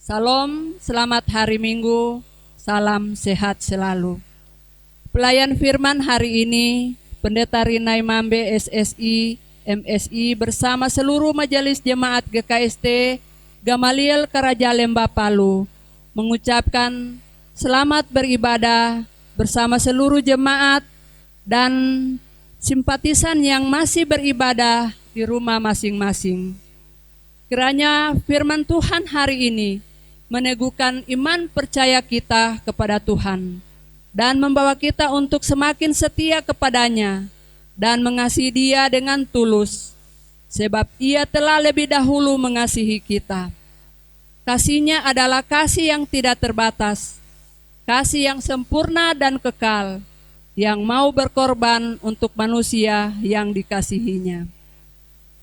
Salam, selamat hari Minggu, salam sehat selalu. Pelayan firman hari ini, Pendeta Rinai Mambe SSI, MSI bersama seluruh majelis jemaat GKST Gamaliel Karaja Lembah Palu mengucapkan selamat beribadah bersama seluruh jemaat dan simpatisan yang masih beribadah di rumah masing-masing. Kiranya firman Tuhan hari ini meneguhkan iman percaya kita kepada Tuhan dan membawa kita untuk semakin setia kepadanya dan mengasihi Dia dengan tulus, sebab Ia telah lebih dahulu mengasihi kita. Kasih-Nya adalah kasih yang tidak terbatas, kasih yang sempurna dan kekal, yang mau berkorban untuk manusia yang dikasihinya.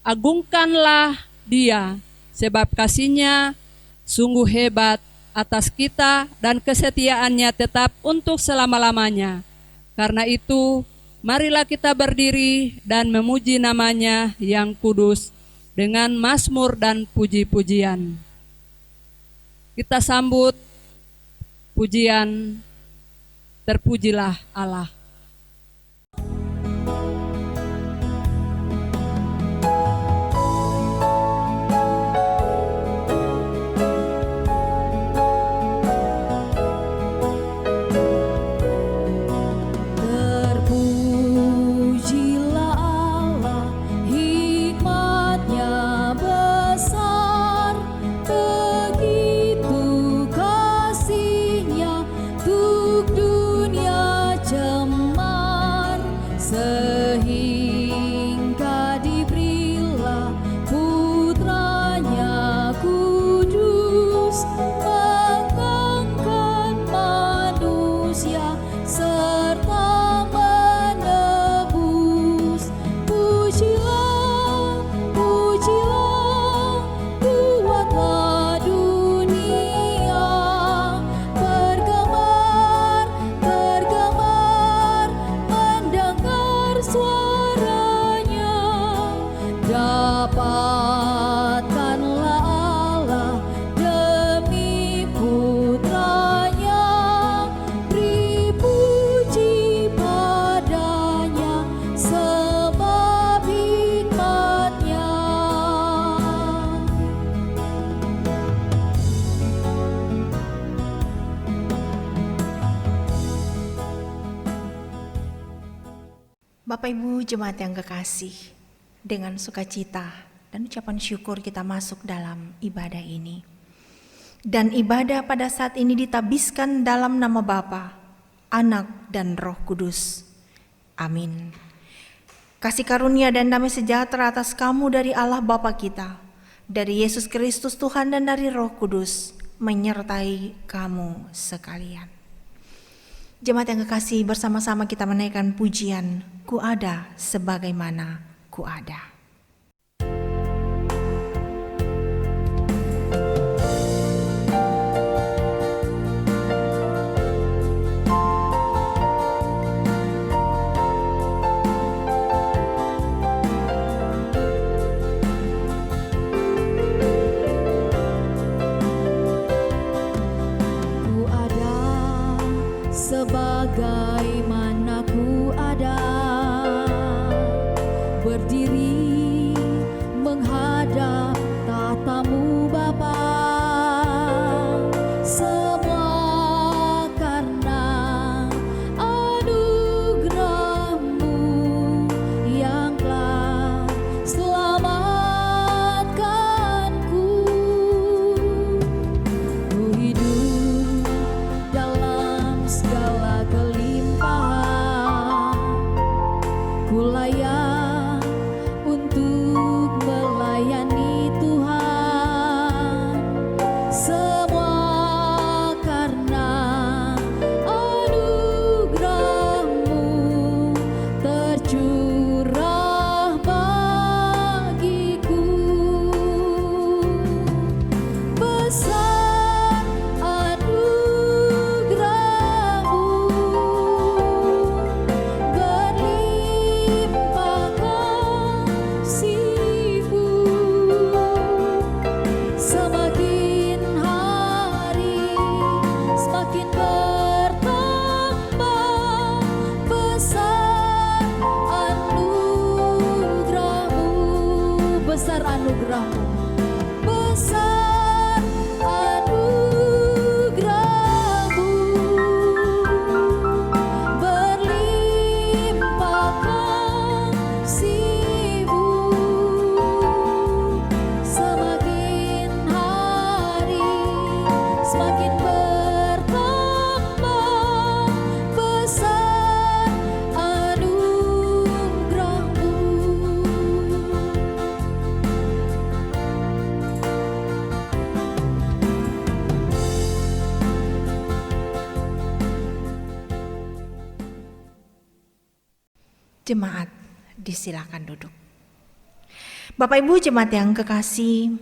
Agungkanlah Dia, sebab kasih-Nya sungguh hebat atas kita dan kesetiaannya tetap untuk selama-lamanya. Karena itu, marilah kita berdiri dan memuji namanya yang kudus dengan mazmur dan puji-pujian. Kita sambut pujian Terpujilah Allah. Bapak Ibu jemaat yang kekasih, dengan sukacita dan ucapan syukur kita masuk dalam ibadah ini. Dan ibadah pada saat ini ditabiskan dalam nama Bapa, Anak dan Roh Kudus. Amin. Kasih karunia dan damai sejahtera atas kamu dari Allah Bapa kita, dari Yesus Kristus Tuhan dan dari Roh Kudus menyertai kamu sekalian. Jemaat yang kekasih, bersama-sama kita menaikkan pujian Ku ada sebagaimana ku ada. Ku ada sebagaimana ku ada, berdiri menghadap tatamu Bapa. Semua karena anugerah-Mu yang telah selamatkanku. Ku hidup dalam segala kelimpahan, ku layak untuk melayani besar anugerah-Mu, besar anugerah-Mu, berlimpah kasih-Mu, semakin hari semakin bertambah, besar anugerah-Mu. Jemaat, disilakan duduk. Bapak Ibu jemaat yang kekasih,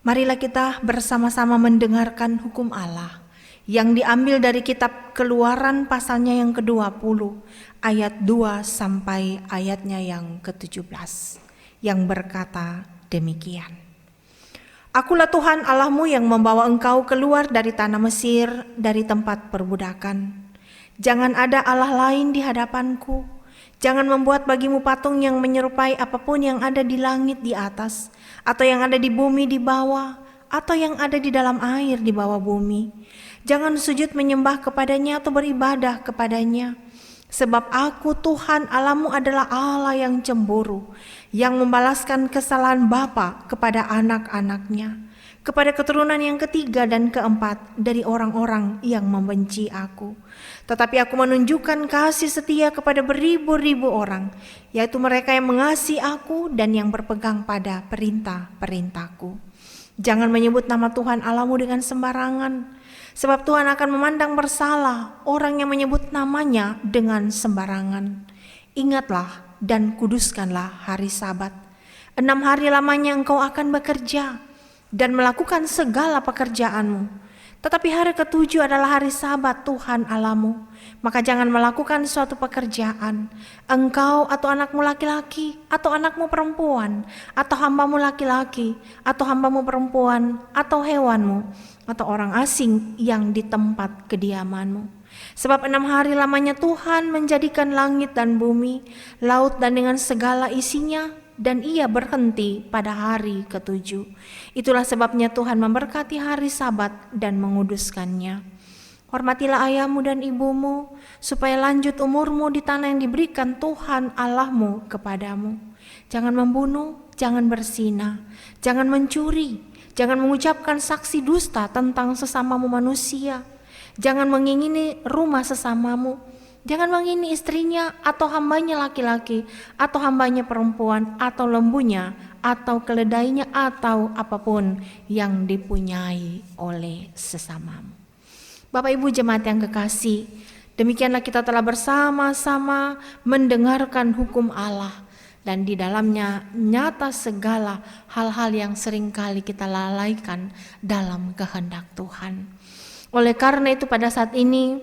marilah kita bersama-sama mendengarkan hukum Allah yang diambil dari kitab Keluaran pasalnya yang ke-20 ayat 2 sampai ayatnya yang ke-17 yang berkata demikian. Akulah Tuhan Allahmu yang membawa engkau keluar dari tanah Mesir, dari tempat perbudakan. Jangan ada Allah lain di hadapanku. Jangan membuat bagimu patung yang menyerupai apapun yang ada di langit di atas, atau yang ada di bumi di bawah, atau yang ada di dalam air di bawah bumi. Jangan sujud menyembah kepadanya atau beribadah kepadanya. Sebab aku Tuhan Allahmu adalah Allah yang cemburu, yang membalaskan kesalahan bapa kepada anak-anaknya, kepada keturunan yang ketiga dan keempat dari orang-orang yang membenci aku. Tetapi aku menunjukkan kasih setia kepada beribu-ribu orang, yaitu mereka yang mengasihi aku dan yang berpegang pada perintah-perintahku. Jangan menyebut nama Tuhan Allahmu dengan sembarangan, sebab Tuhan akan memandang bersalah orang yang menyebut namanya dengan sembarangan. Ingatlah dan kuduskanlah hari Sabat. 6 hari lamanya engkau akan bekerja dan melakukan segala pekerjaanmu. Tetapi hari ke-7 adalah hari Sabat Tuhan Allahmu. Maka jangan melakukan suatu pekerjaan, engkau atau anakmu laki-laki, atau anakmu perempuan, atau hambamu laki-laki, atau hambamu perempuan, atau hewanmu, atau orang asing yang di tempat kediamanmu. Sebab 6 hari lamanya Tuhan menjadikan langit dan bumi, laut dan dengan segala isinya, dan ia berhenti pada hari ke-7. Itulah sebabnya Tuhan memberkati hari Sabat dan menguduskannya. Hormatilah ayahmu dan ibumu, supaya lanjut umurmu di tanah yang diberikan Tuhan Allahmu kepadamu. Jangan membunuh, jangan berzina, jangan mencuri, jangan mengucapkan saksi dusta tentang sesamamu manusia, jangan mengingini rumah sesamamu, jangan mengingini istrinya atau hambanya laki-laki atau hambanya perempuan atau lembunya atau keledainya atau apapun yang dipunyai oleh sesamamu. Bapak Ibu jemaat yang kekasih, demikianlah kita telah bersama-sama mendengarkan hukum Allah, dan di dalamnya nyata segala hal-hal yang seringkali kita lalaikan dalam kehendak Tuhan. Oleh karena itu pada saat ini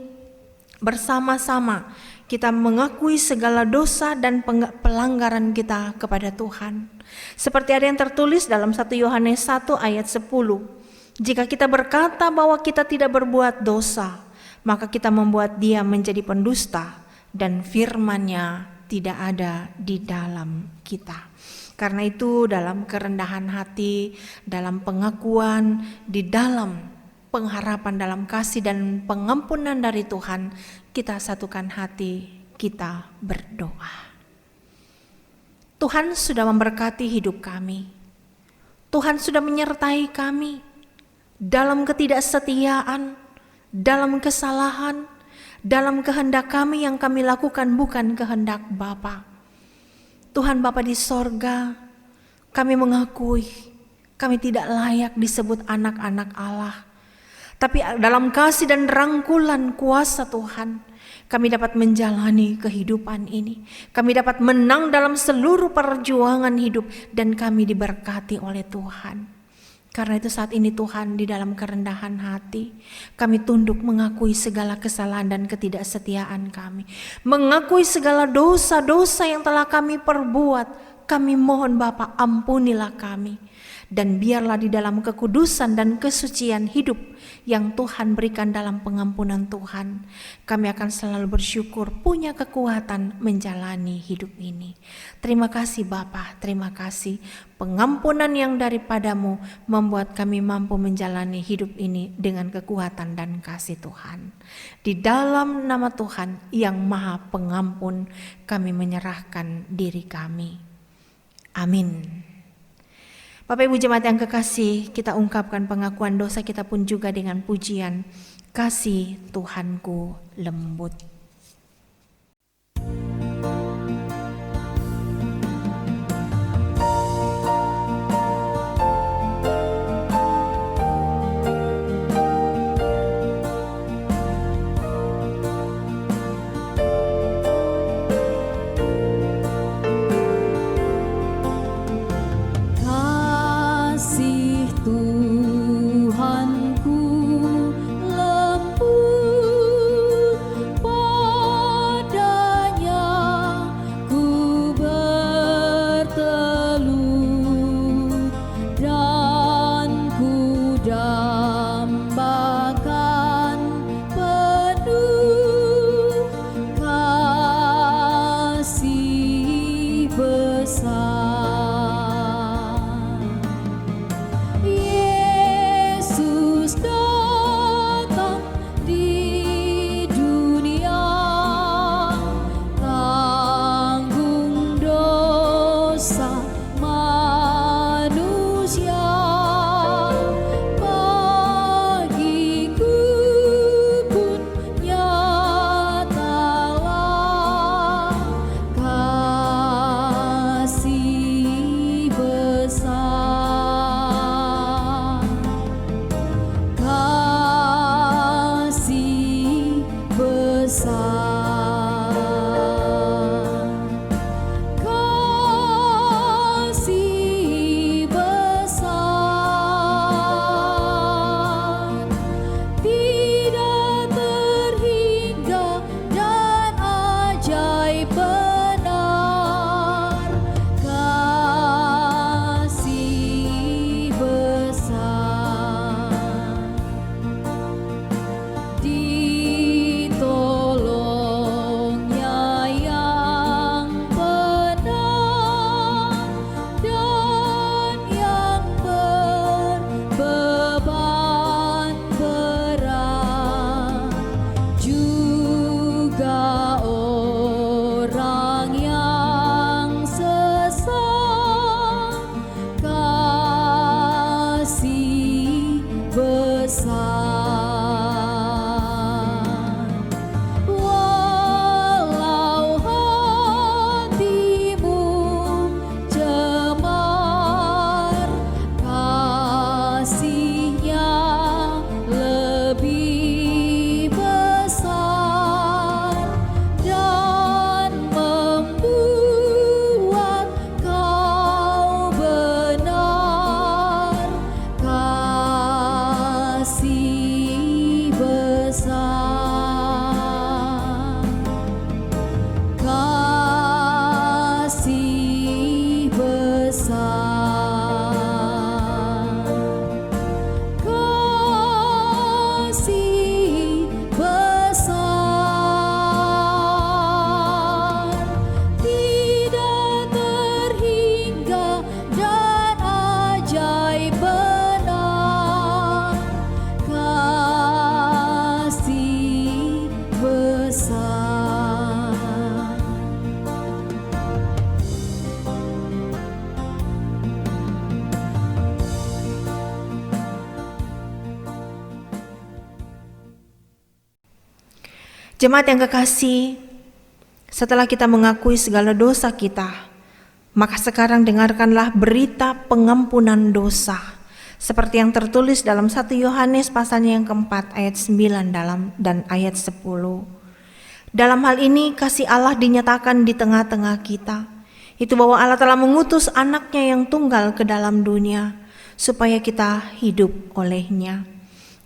bersama-sama kita mengakui segala dosa dan pelanggaran kita kepada Tuhan. Seperti ada yang tertulis dalam 1 Yohanes 1 ayat 10. Jika kita berkata bahwa kita tidak berbuat dosa, maka kita membuat dia menjadi pendusta dan firman-Nya tidak ada di dalam kita. Karena itu dalam kerendahan hati, dalam pengakuan, di dalam pengharapan, dalam kasih dan pengampunan dari Tuhan, kita satukan hati, kita berdoa. Tuhan sudah memberkati hidup kami. Tuhan sudah menyertai kami dalam ketidaksetiaan, dalam kesalahan, dalam kehendak kami yang kami lakukan bukan kehendak Bapa. Tuhan Bapa di sorga, kami mengakui kami tidak layak disebut anak-anak Allah. Tapi dalam kasih dan rangkulan kuasa Tuhan, kami dapat menjalani kehidupan ini. Kami dapat menang dalam seluruh perjuangan hidup dan kami diberkati oleh Tuhan. Karena itu saat ini Tuhan, di dalam kerendahan hati kami tunduk mengakui segala kesalahan dan ketidaksetiaan kami, mengakui segala dosa-dosa yang telah kami perbuat kami mohon Bapa, ampunilah kami. Dan biarlah di dalam kekudusan dan kesucian hidup yang Tuhan berikan dalam pengampunan Tuhan, kami akan selalu bersyukur punya kekuatan menjalani hidup ini. Terima kasih Bapa, terima kasih. Pengampunan yang daripadamu membuat kami mampu menjalani hidup ini dengan kekuatan dan kasih Tuhan. Di dalam nama Tuhan yang Maha Pengampun, kami menyerahkan diri kami. Amin. Bapak Ibu jemaat yang kekasih, kita ungkapkan pengakuan dosa kita pun juga dengan pujian, kasih Tuhanku lembut. Kasih Tuhanku lembut, padanya ku bertelut dan ku dambakan penuh kasih besar. Yesus datang di dunia, tanggung dosa manusia. Bagiku pun nyatalah kasih besar. Kasih besar, kasih besar, tidak terhingga dan ajaib benar. Kasih besar, ditolongnya yang benar dan yang berbeban berat, juga orang yang sesat. Kasih besar, walau hatimu cemar, kasihnya lebih besar dan membuat kau benar. Kasih besar, kasih besar, kasih besar, tidak terhingga dan ajaib benar. Kasih besar. Jemaat yang kekasih, setelah kita mengakui segala dosa kita, maka sekarang dengarkanlah berita pengampunan dosa seperti yang tertulis dalam 1 Yohanes pasalnya yang keempat ayat 9 dan ayat 10. Dalam hal ini kasih Allah dinyatakan di tengah-tengah kita, itu bahwa Allah telah mengutus anaknya yang tunggal ke dalam dunia supaya kita hidup olehnya.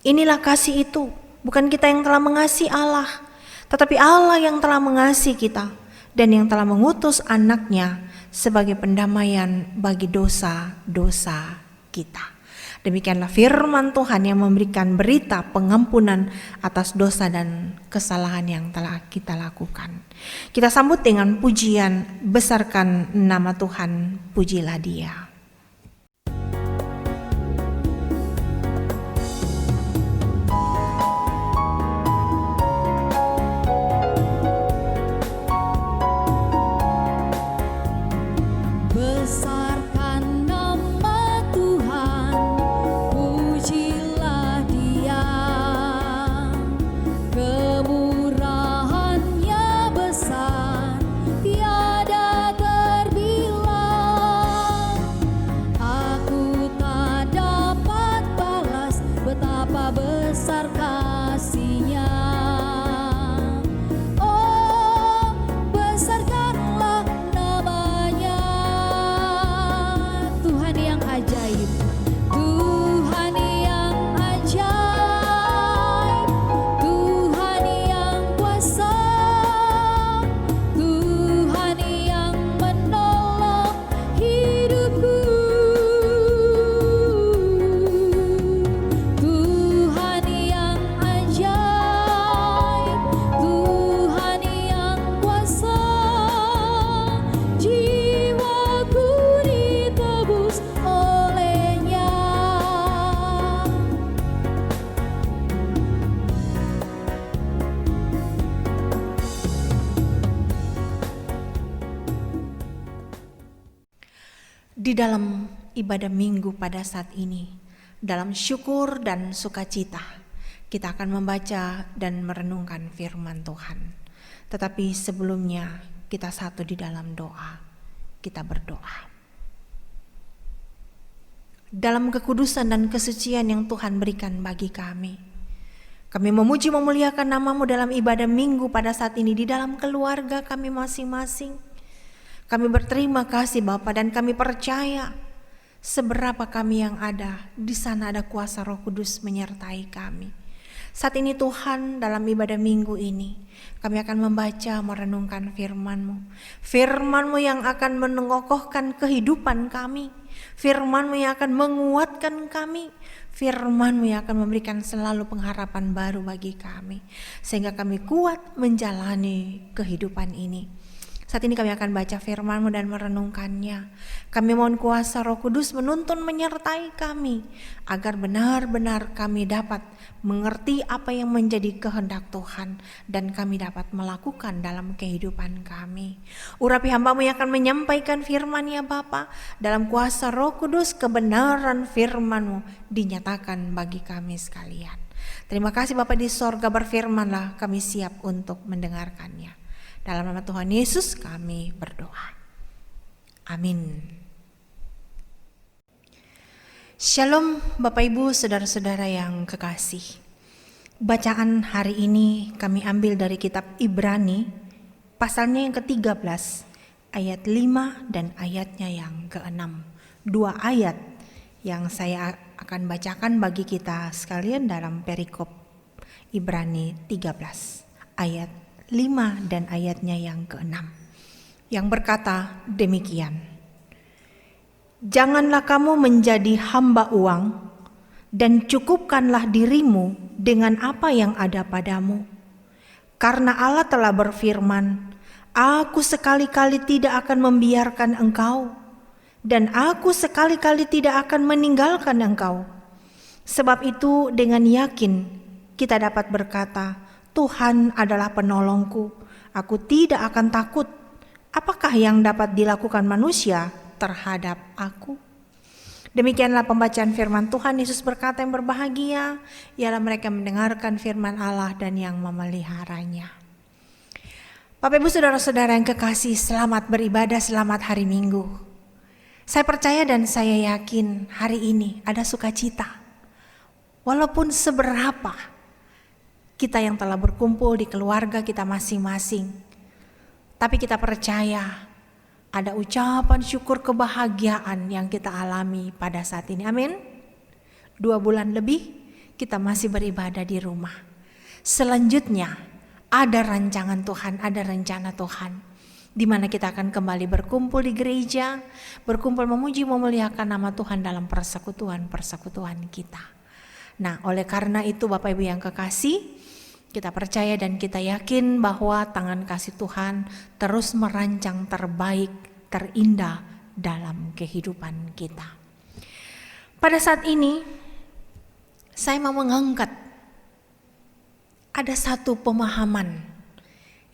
Inilah kasih itu, bukan kita yang telah mengasihi Allah, tetapi Allah yang telah mengasihi kita dan yang telah mengutus anaknya sebagai pendamaian bagi dosa-dosa kita. Demikianlah firman Tuhan yang memberikan berita pengampunan atas dosa dan kesalahan yang telah kita lakukan. Kita sambut dengan pujian, besarkan nama Tuhan, pujilah Dia. Besarkan nama Tuhan, pujilah Dia. Kemurahan-Nya besar, tiada terbilang. Aku tak dapat balas betapa besar kasih-Nya. Oh, besarkanlah namanya. Tuhan yang ajaib, Tuhan yang ajaib, Tuhan yang kuasa, Tuhan yang menolong hidupku, Tuhan yang ajaib, Tuhan yang kuasa, jiwaku ditebus oleh-Nya. Di dalam ibadah minggu pada saat ini, dalam syukur dan sukacita, kita akan membaca dan merenungkan firman Tuhan. Tetapi sebelumnya kita satu di dalam doa, kita berdoa. Dalam kekudusan dan kesucian yang Tuhan berikan bagi kami memuji memuliakan nama-Mu dalam ibadah minggu pada saat ini di dalam keluarga kami masing-masing. Kami berterima kasih Bapa, dan kami percaya seberapa kami yang ada, di sana ada kuasa Roh Kudus menyertai kami. Saat ini Tuhan, dalam ibadah minggu ini kami akan membaca merenungkan firman-Mu. Firman-Mu yang akan mengokohkan kehidupan kami, firman-Mu yang akan menguatkan kami, firman-Mu yang akan memberikan selalu pengharapan baru bagi kami, sehingga kami kuat menjalani kehidupan ini. Saat ini kami akan baca firman-Mu dan merenungkannya. Kami mohon kuasa Roh Kudus menuntun menyertai kami, agar benar-benar kami dapat mengerti apa yang menjadi kehendak Tuhan, dan kami dapat melakukan dalam kehidupan kami. Urapi hamba-Mu yang akan menyampaikan firman ya Bapa, dalam kuasa Roh Kudus kebenaran firman-Mu dinyatakan bagi kami sekalian. Terima kasih Bapa di sorga, berfirmanlah, kami siap untuk mendengarkannya. Dalam nama Tuhan Yesus kami berdoa. Amin. Shalom Bapak Ibu, saudara-saudara yang kekasih. Bacaan hari ini kami ambil dari kitab Ibrani, pasalnya yang ke-13, ayat 5 dan ayatnya yang ke-6. Dua ayat yang saya akan bacakan bagi kita sekalian dalam perikop Ibrani 13, ayat 5 dan ayatnya yang ke-6, yang berkata demikian. Janganlah kamu menjadi hamba uang, dan cukupkanlah dirimu dengan apa yang ada padamu. Karena Allah telah berfirman, Aku sekali-kali tidak akan membiarkan engkau, dan Aku sekali-kali tidak akan meninggalkan engkau. Sebab itu dengan yakin kita dapat berkata, Tuhan adalah penolongku, aku tidak akan takut. Apakah yang dapat dilakukan manusia terhadap aku? Demikianlah pembacaan firman Tuhan. Yesus berkata, yang berbahagia ialah mereka mendengarkan firman Allah dan yang memeliharanya. Bapak Ibu saudara-saudara yang kekasih, selamat beribadah, selamat hari Minggu. Saya percaya dan saya yakin hari ini ada sukacita. Walaupun seberapa kita yang telah berkumpul di keluarga kita masing-masing, tapi kita percaya ada ucapan syukur kebahagiaan yang kita alami pada saat ini. Amin. 2 bulan lebih kita masih beribadah di rumah. Selanjutnya ada rancangan Tuhan, ada rencana Tuhan. di mana kita akan kembali berkumpul di gereja, berkumpul memuji memuliakan nama Tuhan dalam persekutuan kita. Nah, oleh karena itu Bapak Ibu yang kekasih, kita percaya dan kita yakin bahwa tangan kasih Tuhan terus merancang terbaik, terindah dalam kehidupan kita. Pada saat ini, saya mau mengangkat ada satu pemahaman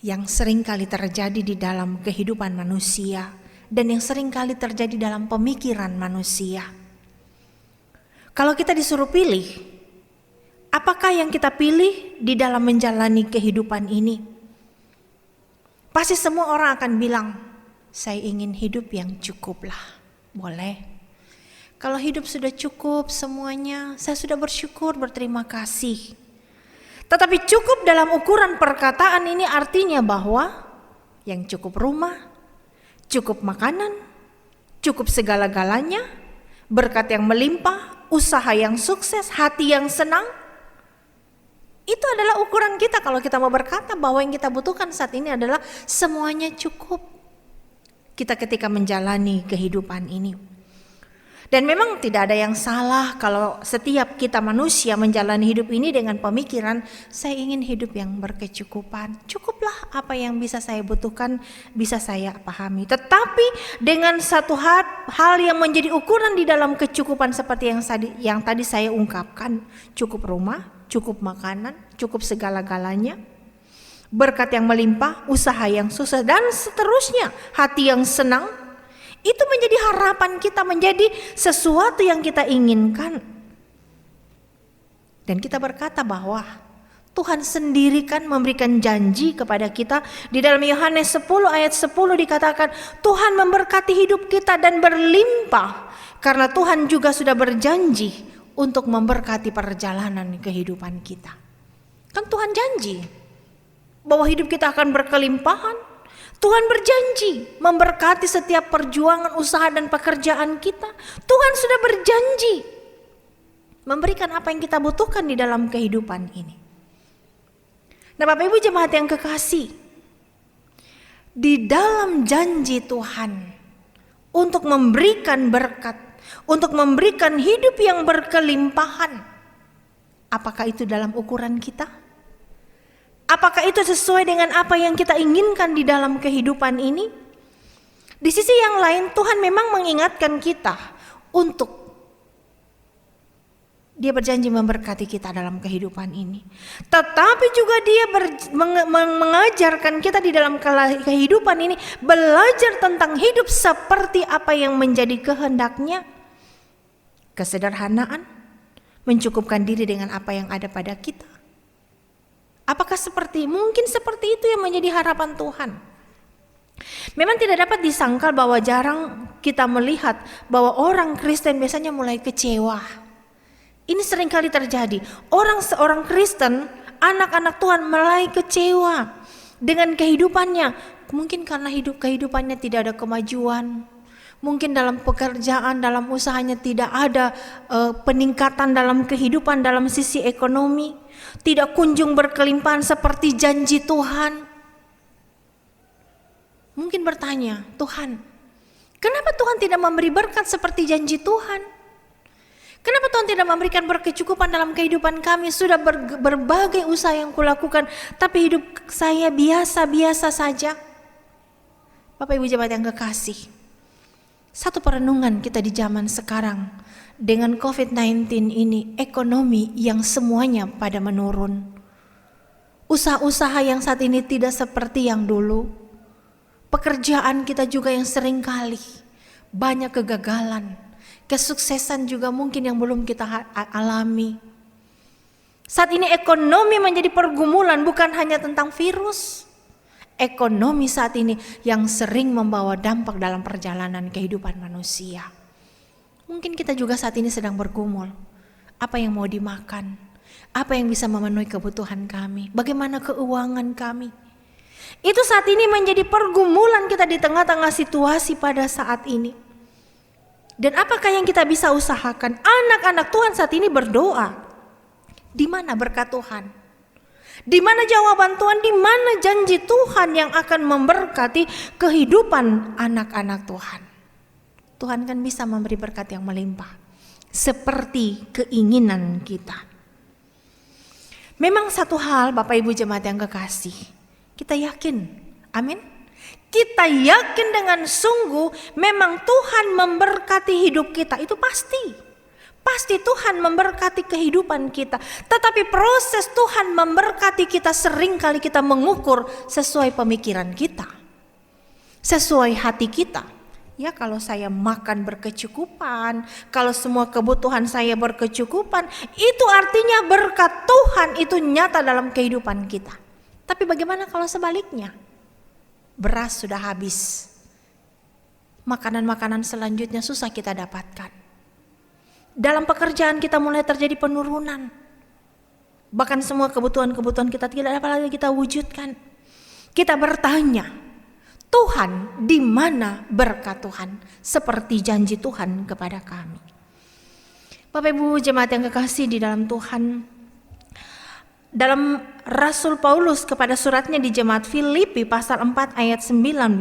yang seringkali terjadi di dalam kehidupan manusia dan yang seringkali terjadi dalam pemikiran manusia. Kalau kita disuruh pilih, apakah yang kita pilih di dalam menjalani kehidupan ini? Pasti semua orang akan bilang, saya ingin hidup yang cukup lah. Boleh. Kalau hidup sudah cukup semuanya, saya sudah bersyukur, berterima kasih. Tetapi cukup dalam ukuran perkataan ini artinya bahwa yang cukup rumah, cukup makanan, cukup segala-galanya, berkat yang melimpah, usaha yang sukses, hati yang senang. Itu adalah ukuran kita kalau kita mau berkata bahwa yang kita butuhkan saat ini adalah semuanya cukup. Kita ketika menjalani kehidupan ini. Dan memang tidak ada yang salah kalau setiap kita manusia menjalani hidup ini dengan pemikiran saya ingin hidup yang berkecukupan. Cukuplah apa yang bisa saya butuhkan, bisa saya pahami. Tetapi dengan satu hal yang menjadi ukuran di dalam kecukupan seperti yang tadi saya ungkapkan. Cukup rumah, cukup makanan, cukup segala-galanya. Berkat yang melimpah, usaha yang sukses dan seterusnya. Hati yang senang. Itu menjadi harapan kita, menjadi sesuatu yang kita inginkan. Dan kita berkata bahwa Tuhan sendiri kan memberikan janji kepada kita. Di dalam Yohanes 10 ayat 10 dikatakan Tuhan memberkati hidup kita dan berlimpah. Karena Tuhan juga sudah berjanji untuk memberkati perjalanan kehidupan kita. Kan Tuhan janji bahwa hidup kita akan berkelimpahan. Tuhan berjanji memberkati setiap perjuangan, usaha dan pekerjaan kita. Tuhan sudah berjanji memberikan apa yang kita butuhkan di dalam kehidupan ini. Nah Bapak Ibu jemaat yang kekasih, di dalam janji Tuhan untuk memberikan berkat, untuk memberikan hidup yang berkelimpahan, apakah itu dalam ukuran kita? Apakah itu sesuai dengan apa yang kita inginkan di dalam kehidupan ini? Di sisi yang lain Tuhan memang mengingatkan kita untuk Dia berjanji memberkati kita dalam kehidupan ini. Tetapi juga Dia mengajarkan kita di dalam kehidupan ini belajar tentang hidup seperti apa yang menjadi kehendaknya. Kesederhanaan, mencukupkan diri dengan apa yang ada pada kita. Apakah mungkin seperti itu yang menjadi harapan Tuhan? Memang tidak dapat disangkal bahwa jarang kita melihat bahwa orang Kristen biasanya mulai kecewa. Ini seringkali terjadi. Seorang Kristen, anak-anak Tuhan mulai kecewa dengan kehidupannya. Mungkin karena kehidupannya tidak ada kemajuan. Mungkin dalam pekerjaan, dalam usahanya tidak ada peningkatan dalam kehidupan, dalam sisi ekonomi. Tidak kunjung berkelimpahan seperti janji Tuhan. Mungkin bertanya, Tuhan, kenapa Tuhan tidak memberi berkat seperti janji Tuhan? Kenapa Tuhan tidak memberikan berkecukupan dalam kehidupan kami? Sudah berbagai usaha yang kulakukan, tapi hidup saya biasa-biasa saja. Bapak Ibu jemaat yang kekasih, satu perenungan kita di zaman sekarang dengan COVID-19 ini, ekonomi yang semuanya pada menurun. Usaha-usaha yang saat ini tidak seperti yang dulu. Pekerjaan kita juga yang seringkali banyak kegagalan. Kesuksesan juga mungkin yang belum kita alami. Saat ini ekonomi menjadi pergumulan, bukan hanya tentang virus. Ekonomi saat ini yang sering membawa dampak dalam perjalanan kehidupan manusia. Mungkin kita juga saat ini sedang bergumul. Apa yang mau dimakan? Apa yang bisa memenuhi kebutuhan kami? Bagaimana keuangan kami? Itu saat ini menjadi pergumulan kita di tengah-tengah situasi pada saat ini. Dan apakah yang kita bisa usahakan? Anak-anak Tuhan saat ini berdoa. Di mana berkat Tuhan? Di mana jawaban Tuhan, di mana janji Tuhan yang akan memberkati kehidupan anak-anak Tuhan. Tuhan kan bisa memberi berkat yang melimpah seperti keinginan kita. Memang satu hal Bapak Ibu jemaat yang kekasih, kita yakin, amin. Kita yakin dengan sungguh memang Tuhan memberkati hidup kita, itu pasti. Pasti Tuhan memberkati kehidupan kita. Tetapi proses Tuhan memberkati kita seringkali kita mengukur sesuai pemikiran kita, sesuai hati kita. Ya, kalau saya makan berkecukupan, kalau semua kebutuhan saya berkecukupan, itu artinya berkat Tuhan itu nyata dalam kehidupan kita. Tapi bagaimana kalau sebaliknya? Beras sudah habis, makanan-makanan selanjutnya susah kita dapatkan. Dalam pekerjaan kita mulai terjadi penurunan. Bahkan semua kebutuhan-kebutuhan kita tidak dapat lagi kita wujudkan. Kita bertanya, Tuhan, di mana berkat Tuhan? Seperti janji Tuhan kepada kami. Bapak Ibu jemaat yang kekasih di dalam Tuhan, dalam Rasul Paulus kepada suratnya di jemaat Filipi pasal 4 ayat 19,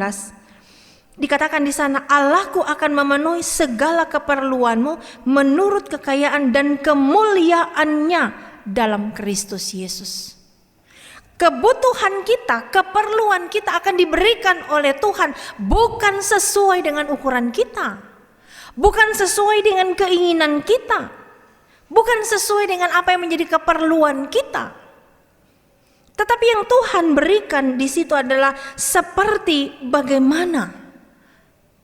dikatakan di sana, Allahku akan memenuhi segala keperluanmu menurut kekayaan dan kemuliaannya dalam Kristus Yesus. Kebutuhan kita, keperluan kita akan diberikan oleh Tuhan, bukan sesuai dengan ukuran kita, bukan sesuai dengan keinginan kita, bukan sesuai dengan apa yang menjadi keperluan kita. Tetapi yang Tuhan berikan di situ adalah seperti bagaimana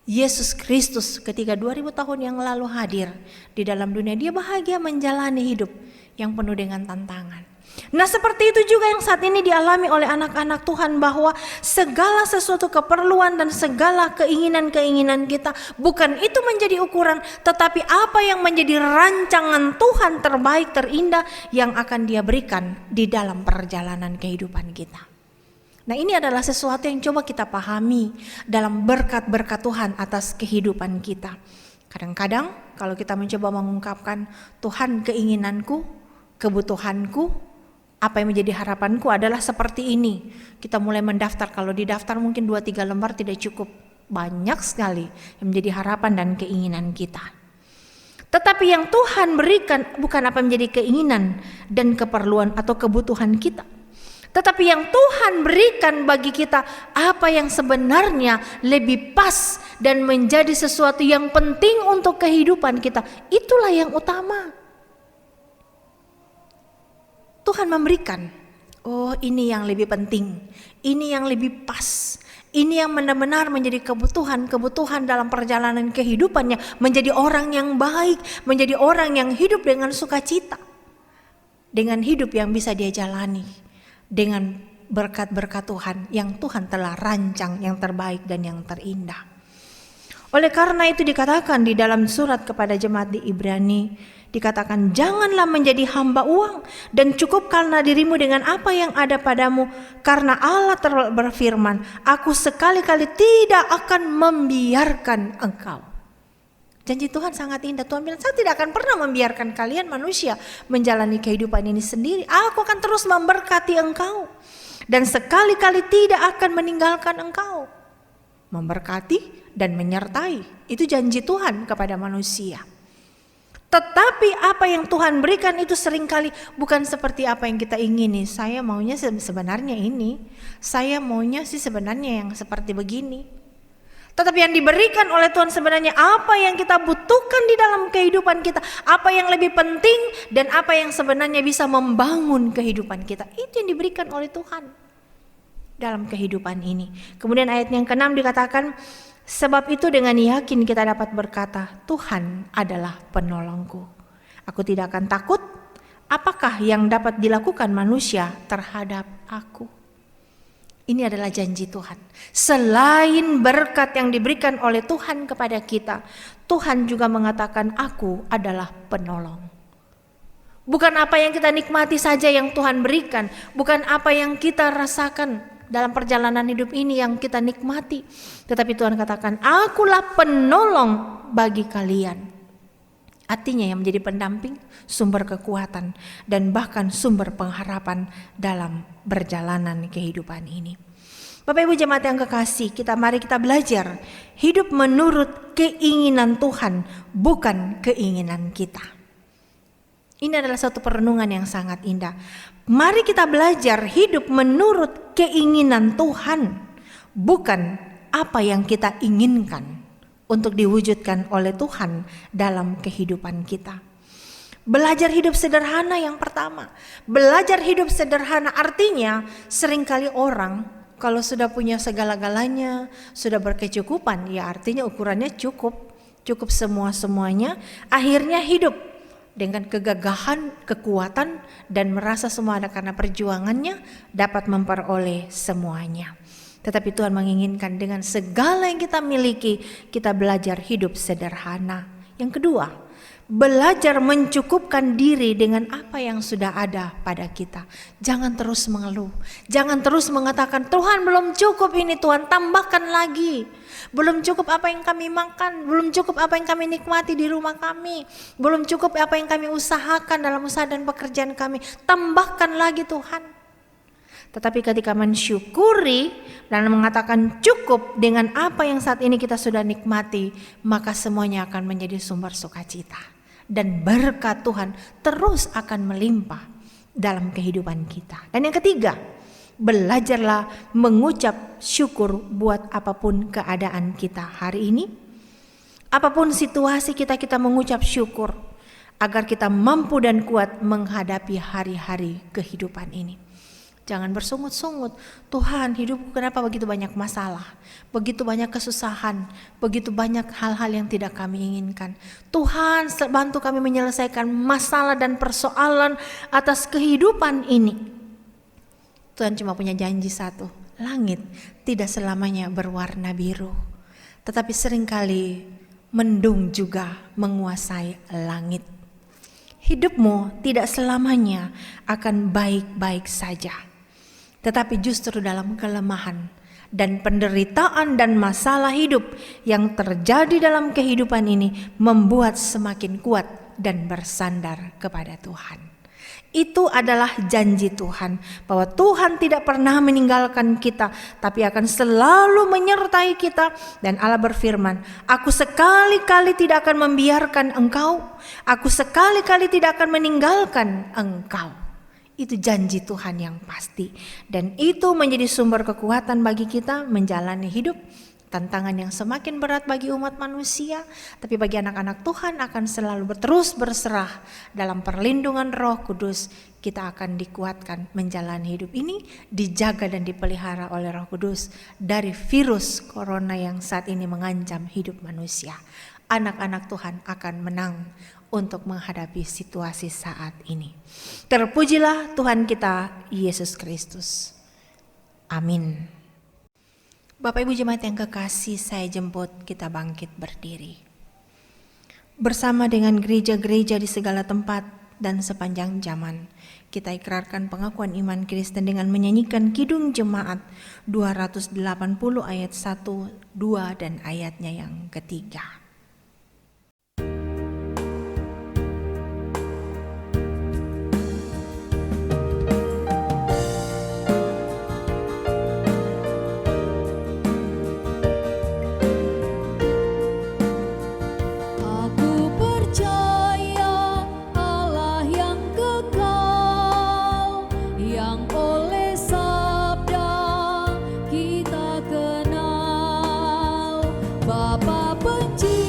Yesus Kristus ketika 2000 tahun yang lalu hadir di dalam dunia, dia bahagia menjalani hidup yang penuh dengan tantangan. Nah, seperti itu juga yang saat ini dialami oleh anak-anak Tuhan, bahwa segala sesuatu keperluan dan segala keinginan-keinginan kita, bukan itu menjadi ukuran, tetapi apa yang menjadi rancangan Tuhan terbaik, terindah yang akan Dia berikan di dalam perjalanan kehidupan kita. Nah, ini adalah sesuatu yang coba kita pahami dalam berkat-berkat Tuhan atas kehidupan kita. Kadang-kadang kalau kita mencoba mengungkapkan, Tuhan, keinginanku, kebutuhanku, apa yang menjadi harapanku adalah seperti ini. Kita mulai mendaftar, kalau di daftar mungkin 2-3 lembar tidak cukup. Banyak sekali yang menjadi harapan dan keinginan kita. Tetapi yang Tuhan berikan bukan apa yang menjadi keinginan dan keperluan atau kebutuhan kita, tetapi yang Tuhan berikan bagi kita apa yang sebenarnya lebih pas dan menjadi sesuatu yang penting untuk kehidupan kita. Itulah yang utama. Tuhan memberikan, oh ini yang lebih penting, ini yang lebih pas, ini yang benar-benar menjadi kebutuhan dalam perjalanan kehidupannya, menjadi orang yang baik, menjadi orang yang hidup dengan sukacita, dengan hidup yang bisa dia jalani dengan berkat-berkat Tuhan yang Tuhan telah rancang yang terbaik dan yang terindah. Oleh karena itu dikatakan di dalam surat kepada jemaat di Ibrani, dikatakan, janganlah menjadi hamba uang dan cukupkanlah dirimu dengan apa yang ada padamu, karena Allah berfirman, aku sekali-kali tidak akan membiarkan engkau. Janji Tuhan sangat indah. Tuhan bilang, saya tidak akan pernah membiarkan kalian manusia menjalani kehidupan ini sendiri. Aku akan terus memberkati engkau dan sekali-kali tidak akan meninggalkan engkau. Memberkati dan menyertai, itu janji Tuhan kepada manusia. Tetapi apa yang Tuhan berikan itu seringkali bukan seperti apa yang kita ingini. Saya maunya sebenarnya ini, saya maunya sih sebenarnya yang seperti begini. Tetapi yang diberikan oleh Tuhan sebenarnya apa yang kita butuhkan di dalam kehidupan kita, apa yang lebih penting dan apa yang sebenarnya bisa membangun kehidupan kita, itu yang diberikan oleh Tuhan dalam kehidupan ini. Kemudian ayat yang ke-6 dikatakan, sebab itu dengan yakin kita dapat berkata, Tuhan adalah penolongku. Aku tidak akan takut, apakah yang dapat dilakukan manusia terhadap aku. Ini adalah janji Tuhan. Selain berkat yang diberikan oleh Tuhan kepada kita, Tuhan juga mengatakan, aku adalah penolong. Bukan apa yang kita nikmati saja yang Tuhan berikan, bukan apa yang kita rasakan dalam perjalanan hidup ini yang kita nikmati, tetapi Tuhan katakan, akulah penolong bagi kalian. Artinya yang menjadi pendamping, sumber kekuatan, dan bahkan sumber pengharapan dalam perjalanan kehidupan ini. Bapak Ibu jemaat yang kekasih, mari kita belajar hidup menurut keinginan Tuhan, bukan keinginan kita. Ini adalah satu perenungan yang sangat indah. Mari kita belajar hidup menurut keinginan Tuhan, bukan apa yang kita inginkan untuk diwujudkan oleh Tuhan dalam kehidupan kita. Belajar hidup sederhana yang pertama. Belajar hidup sederhana artinya seringkali orang kalau sudah punya segala-galanya, sudah berkecukupan, ya artinya ukurannya cukup semua-semuanya, akhirnya hidup dengan kegagahan, kekuatan, dan merasa semua ada karena perjuangannya dapat memperoleh semuanya. Tetapi Tuhan menginginkan dengan segala yang kita miliki, kita belajar hidup sederhana. Yang kedua, belajar mencukupkan diri dengan apa yang sudah ada pada kita. Jangan terus mengeluh, jangan terus mengatakan Tuhan belum cukup ini, Tuhan tambahkan lagi. Belum cukup apa yang kami makan, belum cukup apa yang kami nikmati di rumah kami, belum cukup apa yang kami usahakan dalam usaha dan pekerjaan kami. Tambahkan lagi Tuhan. Tetapi ketika mensyukuri dan mengatakan cukup dengan apa yang saat ini kita sudah nikmati, maka semuanya akan menjadi sumber sukacita. Dan berkat Tuhan terus akan melimpah dalam kehidupan kita. Dan yang ketiga, belajarlah mengucap syukur buat apapun keadaan kita hari ini. Apapun situasi kita mengucap syukur agar kita mampu dan kuat menghadapi hari-hari kehidupan ini. Jangan bersungut-sungut, Tuhan hidupku kenapa begitu banyak masalah, begitu banyak kesusahan, begitu banyak hal-hal yang tidak kami inginkan. Tuhan bantu kami menyelesaikan masalah dan persoalan atas kehidupan ini. Tuhan cuma punya janji satu, langit tidak selamanya berwarna biru. Tetapi seringkali mendung juga menguasai langit. Hidupmu tidak selamanya akan baik-baik saja. Tetapi justru dalam kelemahan dan penderitaan dan masalah hidup yang terjadi dalam kehidupan ini membuat semakin kuat dan bersandar kepada Tuhan. Itu adalah janji Tuhan bahwa Tuhan tidak pernah meninggalkan kita, tapi akan selalu menyertai kita. Dan Allah berfirman, aku sekali-kali tidak akan membiarkan engkau, aku sekali-kali tidak akan meninggalkan engkau. Itu janji Tuhan yang pasti, dan itu menjadi sumber kekuatan bagi kita menjalani hidup. Tantangan yang semakin berat bagi umat manusia, tapi bagi anak-anak Tuhan akan selalu terus berserah dalam perlindungan Roh Kudus. Kita akan dikuatkan menjalani hidup ini, dijaga dan dipelihara oleh Roh Kudus dari virus corona yang saat ini mengancam hidup manusia. Anak-anak Tuhan akan menang untuk menghadapi situasi saat ini. Terpujilah Tuhan kita Yesus Kristus. Amin. Bapak Ibu jemaat yang kekasih, saya jemput kita bangkit berdiri. Bersama dengan gereja-gereja di segala tempat dan sepanjang zaman, kita ikrarkan pengakuan iman Kristen dengan menyanyikan Kidung Jemaat 280 ayat 1, 2 dan ayatnya yang ketiga. Aku percaya Allah yang kekal, yang oleh sabda kita kenal, Bapa Pencipta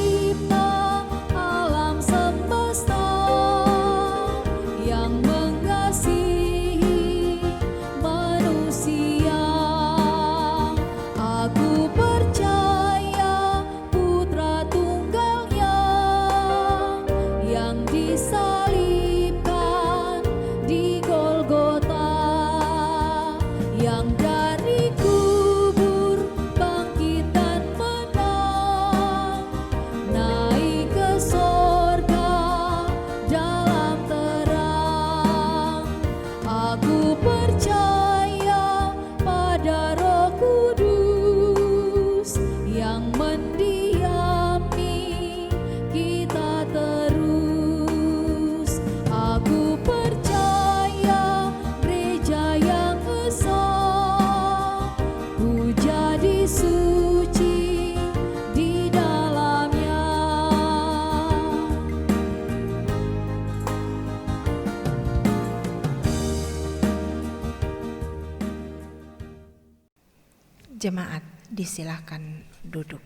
Jemaat disilahkan duduk.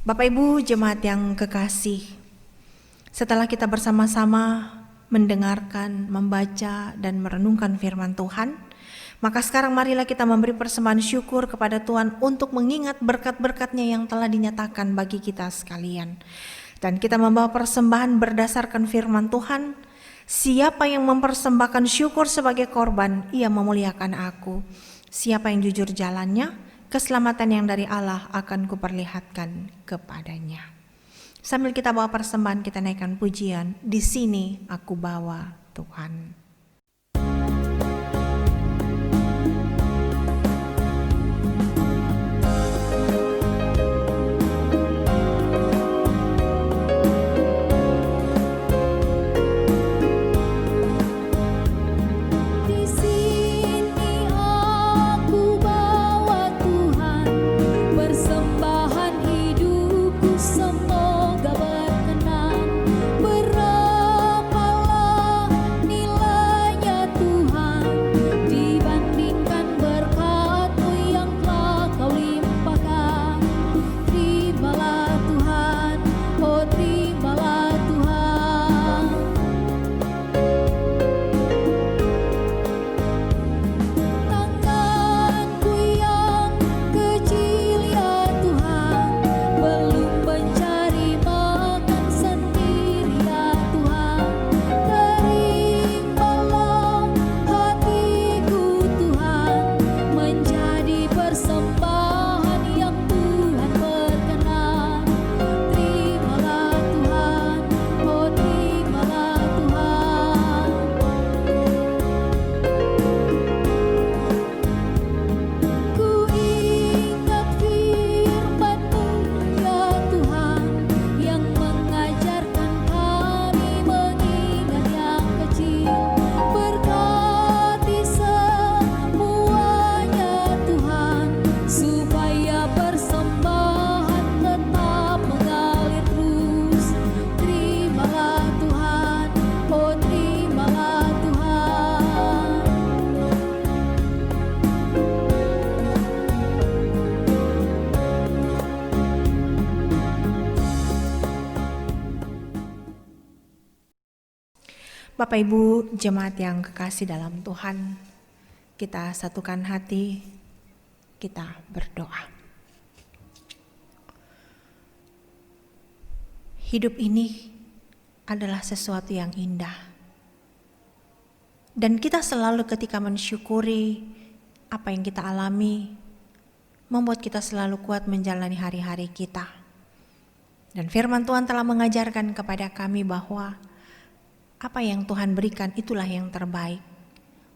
Bapak Ibu jemaat yang kekasih, setelah kita bersama-sama mendengarkan, membaca, dan merenungkan firman Tuhan, maka sekarang marilah kita memberi persembahan syukur kepada Tuhan untuk mengingat berkat-berkat-Nya yang telah dinyatakan bagi kita sekalian. Dan kita membawa persembahan berdasarkan firman Tuhan, siapa yang mempersembahkan syukur sebagai korban, ia memuliakan aku. Siapa yang jujur jalannya, keselamatan yang dari Allah akan kuperlihatkan kepadanya. Sambil kita bawa persembahan, kita naikkan pujian, di sini aku bawa Tuhan. Di sini aku bawa Tuhan, persembahan hidupku semoga berkenan. Berapalah nilainya Tuhan dibandingkan berkat-Mu yang telah Kau limpahkan. Terimalah Tuhan, oh terimalah Tuhan. Tanganku yang kecil ya Tuhan, belum mencari makan sendiri ya Tuhan. Terimalah hatiku Tuhan, menjadi persembahan yang Tuhan berkenan. Terimalah Tuhan, oh terimalah Tuhan. Ku ingat firman-Mu ya Tuhan, yang mengajarkan kami mengingat yang kecil. Berkati semuanya Tuhan, supaya persembahan tetap mengalir terus. Terimalah Tuhan, oh terimalah Tuhan. Bapak Ibu jemaat yang kekasih dalam Tuhan, kita satukan hati, kita berdoa. Hidup ini adalah sesuatu yang indah, dan kita selalu ketika mensyukuri apa yang kita alami, membuat kita selalu kuat menjalani hari-hari kita. Dan firman Tuhan telah mengajarkan kepada kami bahwa apa yang Tuhan berikan itulah yang terbaik.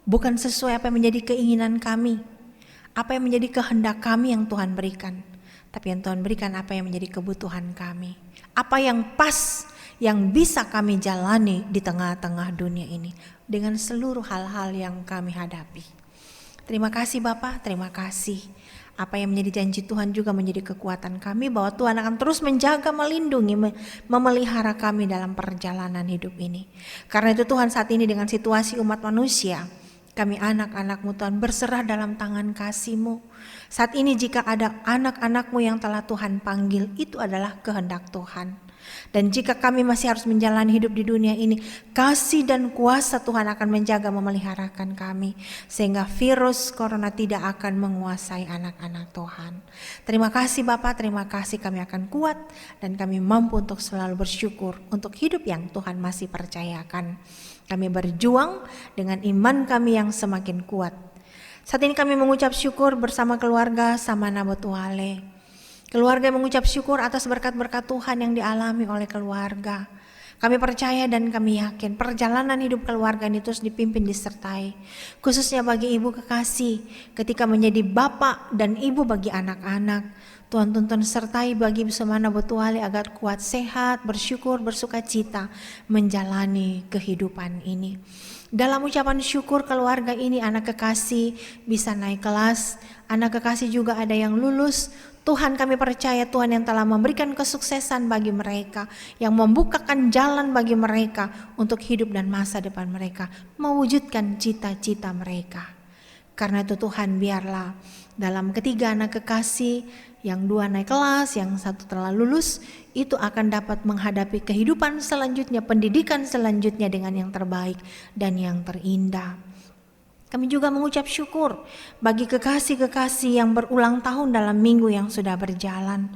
Bukan sesuai apa yang menjadi keinginan kami, apa yang menjadi kehendak kami yang Tuhan berikan, tapi yang Tuhan berikan apa yang menjadi kebutuhan kami. Apa yang pas, yang bisa kami jalani di tengah-tengah dunia ini dengan seluruh hal-hal yang kami hadapi. Terima kasih Bapa, terima kasih. Apa yang menjadi janji Tuhan juga menjadi kekuatan kami, bahwa Tuhan akan terus menjaga, melindungi, memelihara kami dalam perjalanan hidup ini. Karena itu Tuhan, saat ini dengan situasi umat manusia, kami anak-anak-Mu Tuhan berserah dalam tangan kasih-Mu. Saat ini jika ada anak-anak-Mu yang telah Tuhan panggil, itu adalah kehendak Tuhan. Dan jika kami masih harus menjalani hidup di dunia ini, kasih dan kuasa Tuhan akan menjaga, memeliharakan kami, sehingga virus corona tidak akan menguasai anak-anak Tuhan. Terima kasih Bapa, terima kasih, kami akan kuat dan kami mampu untuk selalu bersyukur untuk hidup yang Tuhan masih percayakan. Kami berjuang dengan iman kami yang semakin kuat. Saat ini kami mengucap syukur bersama keluarga Samana Botuale. Keluarga yang mengucap syukur atas berkat-berkat Tuhan yang dialami oleh keluarga. Kami percaya dan kami yakin perjalanan hidup keluarga ini terus dipimpin, disertai. Khususnya bagi ibu kekasih, ketika menjadi bapak dan ibu bagi anak-anak. Tuhan tuntun sertai bagi Samana Botuale agar kuat, sehat, bersyukur, bersukacita menjalani kehidupan ini. Dalam ucapan syukur keluarga ini, anak kekasih bisa naik kelas, anak kekasih juga ada yang lulus. Tuhan, kami percaya Tuhan yang telah memberikan kesuksesan bagi mereka, yang membukakan jalan bagi mereka untuk hidup dan masa depan mereka, mewujudkan cita-cita mereka. Karena itu Tuhan, biarlah Dalam ketiga anak kekasih, yang 2 naik kelas, yang 1 telah lulus, itu akan dapat menghadapi kehidupan selanjutnya, pendidikan selanjutnya dengan yang terbaik dan yang terindah. Kami juga mengucap syukur bagi kekasih-kekasih yang berulang tahun dalam minggu yang sudah berjalan.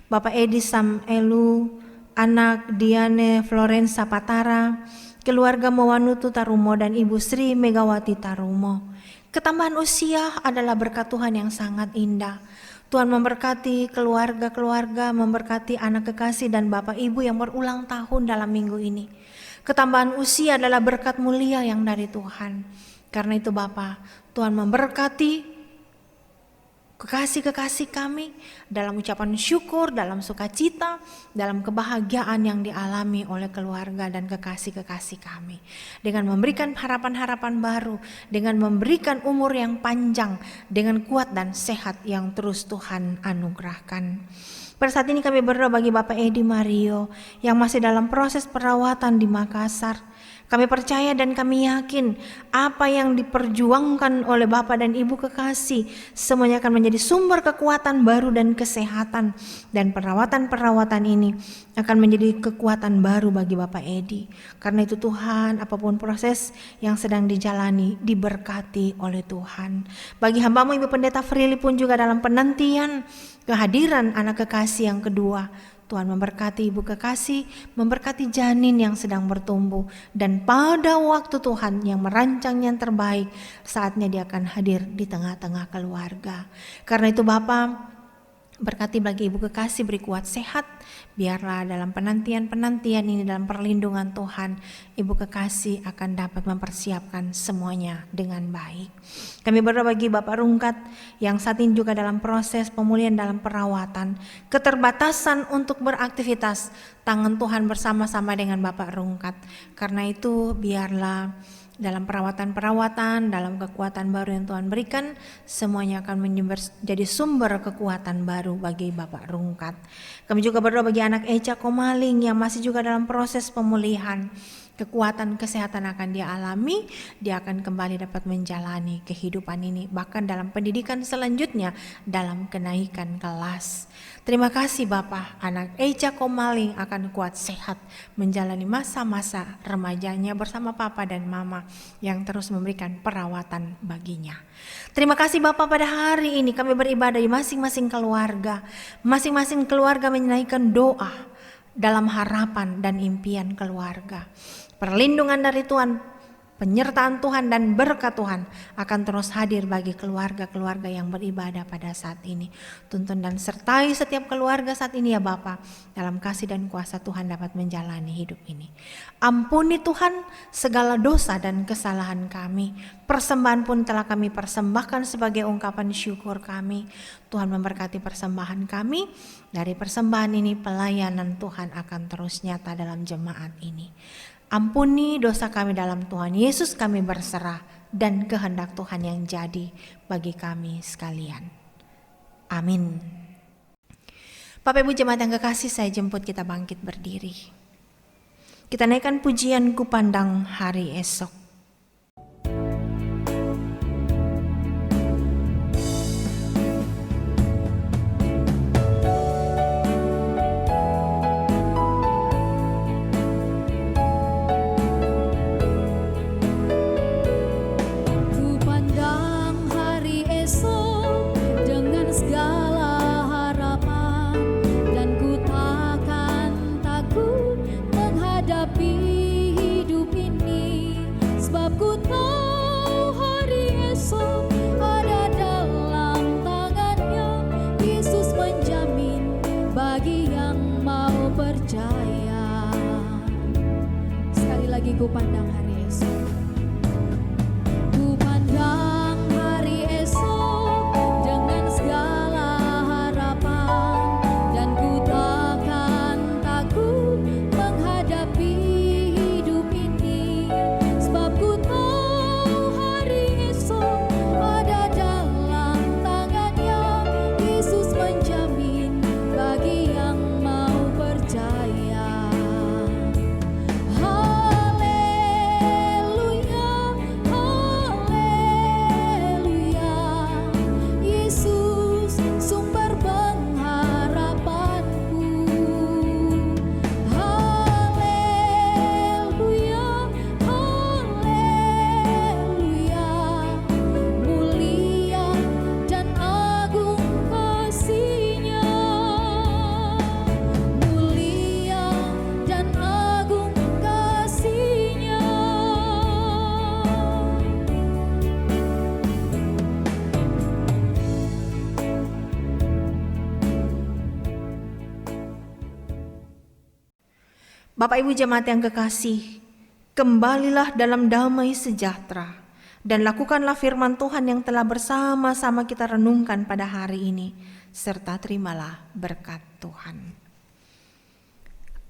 Bapak Edi Samelu, anak Diane Florensa Patara, keluarga Mawanutu Tarumo dan Ibu Sri Megawati Tarumo. Ketambahan usia adalah berkat Tuhan yang sangat indah. Tuhan memberkati keluarga-keluarga, memberkati anak kekasih dan bapak ibu yang berulang tahun dalam minggu ini. Ketambahan usia adalah berkat mulia yang dari Tuhan. Karena itu Bapa, Tuhan memberkati kekasih-kekasih kami dalam ucapan syukur, dalam sukacita, dalam kebahagiaan yang dialami oleh keluarga dan kekasih-kekasih kami. Dengan memberikan harapan-harapan baru, dengan memberikan umur yang panjang, dengan kuat dan sehat yang terus Tuhan anugerahkan. Pada saat ini kami berdoa bagi Bapak Edi Mario yang masih dalam proses perawatan di Makassar. Kami percaya dan kami yakin apa yang diperjuangkan oleh Bapak dan Ibu kekasih semuanya akan menjadi sumber kekuatan baru dan kesehatan, dan perawatan-perawatan ini akan menjadi kekuatan baru bagi Bapak Edi. Karena itu Tuhan, apapun proses yang sedang dijalani diberkati oleh Tuhan. Bagi hamba-Mu Ibu Pendeta Frili pun juga dalam penantian kehadiran anak kekasih yang kedua, Tuhan memberkati ibu kekasih, memberkati janin yang sedang bertumbuh, dan pada waktu Tuhan yang merancang yang terbaik, saatnya dia akan hadir di tengah-tengah keluarga. Karena itu Bapa, berkati bagi ibu kekasih, beri kuat sehat, biarlah dalam penantian-penantian ini dalam perlindungan Tuhan, ibu kekasih akan dapat mempersiapkan semuanya dengan baik. Kami berdoa bagi Bapak Rungkat yang saat ini juga dalam proses pemulihan dalam perawatan, keterbatasan untuk beraktivitas, tangan Tuhan bersama-sama dengan Bapak Rungkat. Karena itu biarlah dalam perawatan-perawatan, dalam kekuatan baru yang Tuhan berikan, semuanya akan menjadi sumber kekuatan baru bagi Bapak Rungkat. Kami juga berdoa bagi anak Eca Komaling yang masih juga dalam proses pemulihan. Kekuatan kesehatan akan dia alami, dia akan kembali dapat menjalani kehidupan ini, bahkan dalam pendidikan selanjutnya, dalam kenaikan kelas. Terima kasih Bapak, anak Eca Komaling akan kuat sehat menjalani masa-masa remajanya bersama Papa dan Mama yang terus memberikan perawatan baginya. Terima kasih Bapak, pada hari ini kami beribadah di masing-masing keluarga. Masing-masing keluarga menaikkan doa dalam harapan dan impian keluarga. Perlindungan dari Tuhan, penyertaan Tuhan dan berkat Tuhan akan terus hadir bagi keluarga-keluarga yang beribadah pada saat ini. Tuntun dan sertai setiap keluarga saat ini ya Bapa, dalam kasih dan kuasa Tuhan dapat menjalani hidup ini. Ampuni Tuhan segala dosa dan kesalahan kami. Persembahan pun telah kami persembahkan sebagai ungkapan syukur kami. Tuhan memberkati persembahan kami. Dari persembahan ini pelayanan Tuhan akan terus nyata dalam jemaat ini. Ampuni dosa kami dalam Tuhan Yesus kami berserah, dan kehendak Tuhan yang jadi bagi kami sekalian. Amin. Bapak Ibu jemaat yang kekasih, saya jemput kita bangkit berdiri. Kita naikkan pujian Ku Pandang Hari Esok. Ku pandang hari esok. Ku pandang hari esok dengan segala harapan, dan ku takkan takut menghadapi hidup ini, sebab ku tahu hari esok ada dalam tangannya. Yesus menjamin bagi yang mau percaya. Haleluya. Bapak Ibu jemaat yang kekasih, kembalilah dalam damai sejahtera dan lakukanlah firman Tuhan yang telah bersama-sama kita renungkan pada hari ini, serta terimalah berkat Tuhan.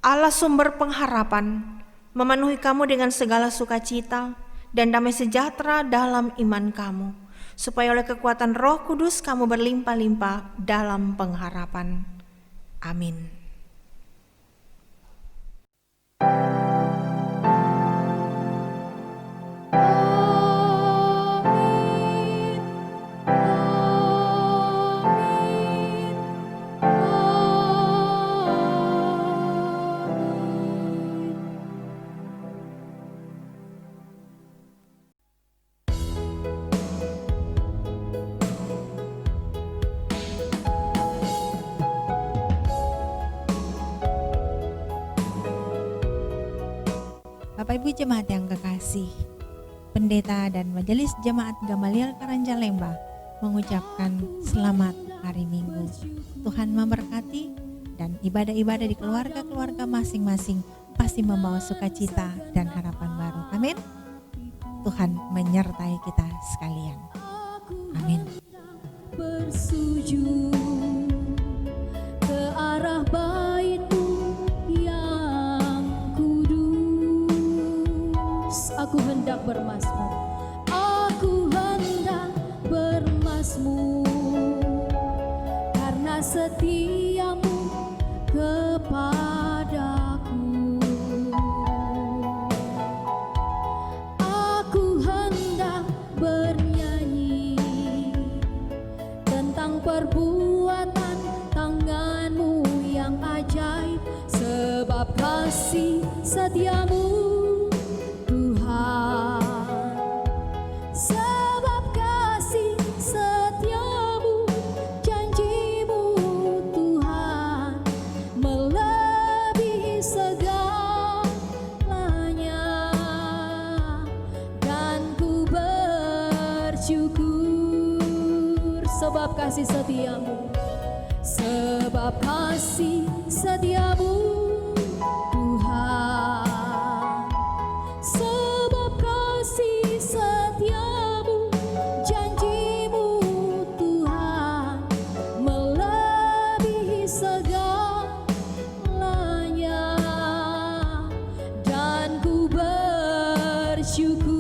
Allah sumber pengharapan memenuhi kamu dengan segala sukacita dan damai sejahtera dalam iman kamu, supaya oleh kekuatan Roh Kudus kamu berlimpah-limpah dalam pengharapan. Amin. Amin. Amin. Amin. Bapak Ibu jemaat yang kekasih, Pendeta dan Majelis Jemaat Gamaliel Karanja Lembah mengucapkan selamat hari Minggu. Tuhan memberkati dan ibadah-ibadah di keluarga-keluarga masing-masing pasti membawa sukacita dan harapan baru. Amin. Tuhan menyertai kita sekalian. Amin. Bersujud ke arah bait-Mu yang kudus. Aku hendak bermazmur, aku hendak bermazmur, karena setia-Mu kepadaku. Aku hendak bernyanyi tentang perbuatan tangan-Mu yang ajaib, sebab kasih setia-Mu Tuhan, sebab kasih setia-Mu, janji-Mu Tuhan, melebihi segalanya, dan ku bersyukur sebab kasih setia-Mu, sebab kasih setia-Mu Tuhan, sebab kasih setia-Mu, janji-Mu Tuhan, melebihi segalanya, dan ku bersyukur.